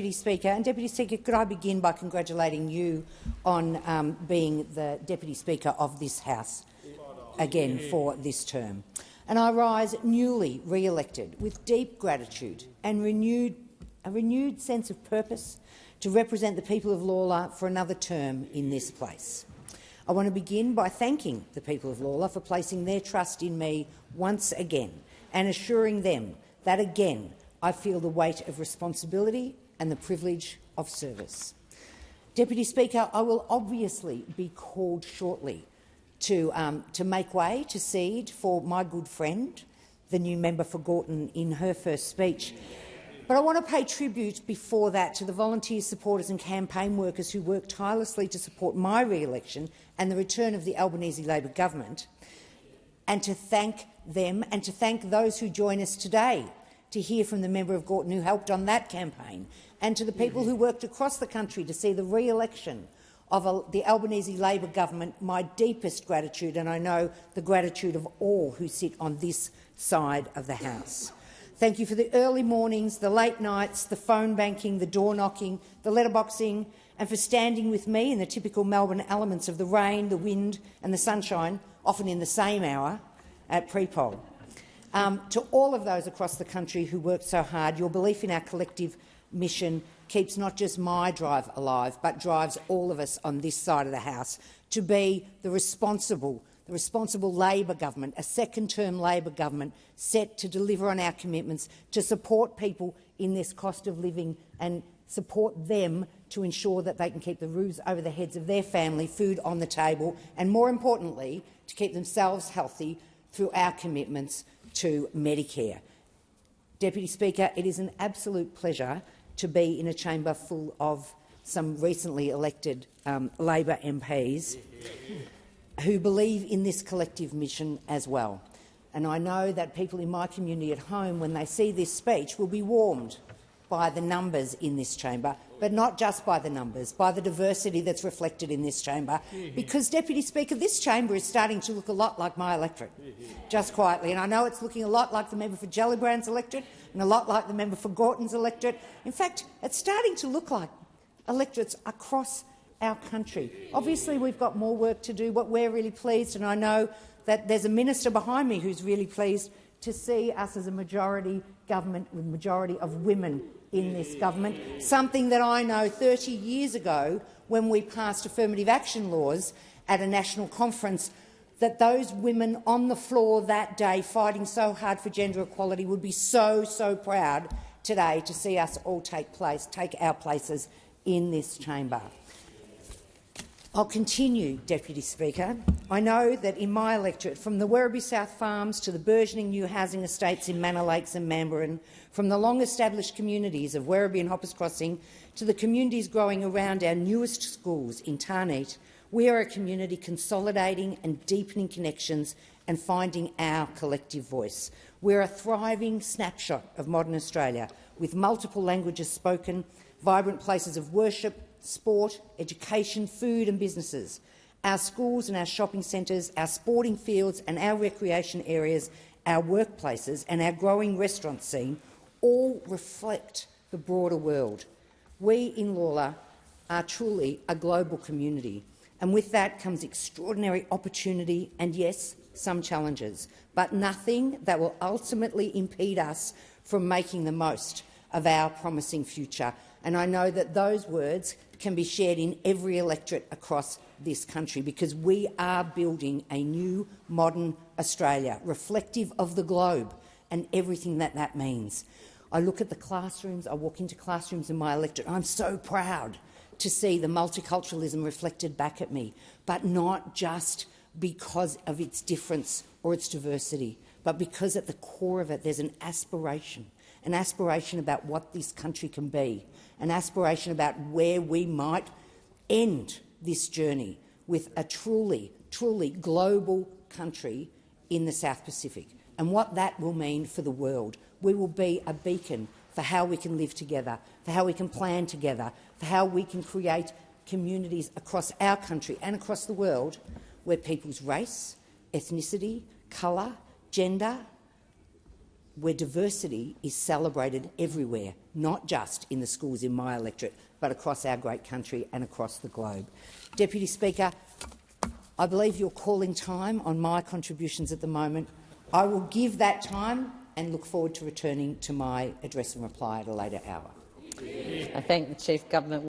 Deputy Speaker. And Deputy Speaker, could I begin by congratulating you on being the Deputy Speaker of this House again for this term. And I rise newly re-elected with deep gratitude and a renewed sense of purpose to represent the people of Lalor for another term in this place. I want to begin by thanking the people of Lalor for placing their trust in me once again and assuring them that again I feel the weight of responsibility and the privilege of service. Deputy Speaker, I will obviously be called shortly to make way, to cede for my good friend, the new member for Gorton, in her first speech. But I want to pay tribute before that to the volunteers, supporters and campaign workers who worked tirelessly to support my re-election and the return of the Albanese Labor government, and to thank them and to thank those who join us today to hear from the member of Gorton who helped on that campaign, and to the people who worked across the country to see the re-election of the Albanese Labor government. My deepest gratitude, and I know the gratitude of all who sit on this side of the House. Thank you for the early mornings, the late nights, the phone banking, the door knocking, the letterboxing, and for standing with me in the typical Melbourne elements of the rain, the wind and the sunshine, often in the same hour, at pre-poll. To all of those across the country who worked so hard, your belief in our collective mission keeps not just my drive alive, but drives all of us on this side of the House to be the responsible Labor government, a second-term Labor government set to deliver on our commitments, to support people in this cost of living and support them to ensure that they can keep the roofs over the heads of their family, food on the table, and more importantly, to keep themselves healthy through our commitments to Medicare. Deputy Speaker, it is an absolute pleasure to be in a chamber full of some recently elected Labor MPs who believe in this collective mission as well. And I know that people in my community at home, when they see this speech, will be warmed by the numbers in this chamber, but not just by the numbers, by the diversity that's reflected in this chamber. Because, Deputy Speaker, this chamber is starting to look a lot like my electorate, just quietly. And I know it's looking a lot like the member for Gellibrand's electorate and a lot like the member for Gorton's electorate. In fact, it's starting to look like electorates across our country. Obviously, we've got more work to do, but we're really pleased, and I know that there's a minister behind me who's really pleased to see us as a majority government with a majority of women in this government, something that I know 30 years ago, when we passed affirmative action laws at a national conference, that those women on the floor that day fighting so hard for gender equality would be so proud today to see us all take our places in this chamber. I'll continue, Deputy Speaker. I know that in my electorate, from the Werribee South Farms to the burgeoning new housing estates in Manor Lakes and Mamburran, from the long-established communities of Werribee and Hoppers Crossing to the communities growing around our newest schools in Tarneit, we are a community consolidating and deepening connections and finding our collective voice. We're a thriving snapshot of modern Australia, with multiple languages spoken, vibrant places of worship, sport, education, food and businesses. Our schools and our shopping centres, our sporting fields and our recreation areas, our workplaces and our growing restaurant scene all reflect the broader world. We in Lalor are truly a global community, and with that comes extraordinary opportunity and, yes, some challenges, but nothing that will ultimately impede us from making the most of our promising future. And I know that those words can be shared in every electorate across this country, because we are building a new, modern Australia, reflective of the globe and everything that means. I look at the classrooms, I walk into classrooms in my electorate, I'm so proud to see the multiculturalism reflected back at me, but not just because of its difference or its diversity, but because at the core of it there's an aspiration about what this country can be, an aspiration about where we might end this journey with a truly global country in the South Pacific, and what that will mean for the world. We will be a beacon for how we can live together, for how we can plan together, for how we can create communities across our country and across the world where people's race, ethnicity, colour, gender, where diversity is celebrated everywhere, not just in the schools in my electorate, but across our great country and across the globe. Deputy Speaker, I believe you're calling time on my contributions at the moment. I will give that time and look forward to returning to my address and reply at a later hour. I thank the Chief Government.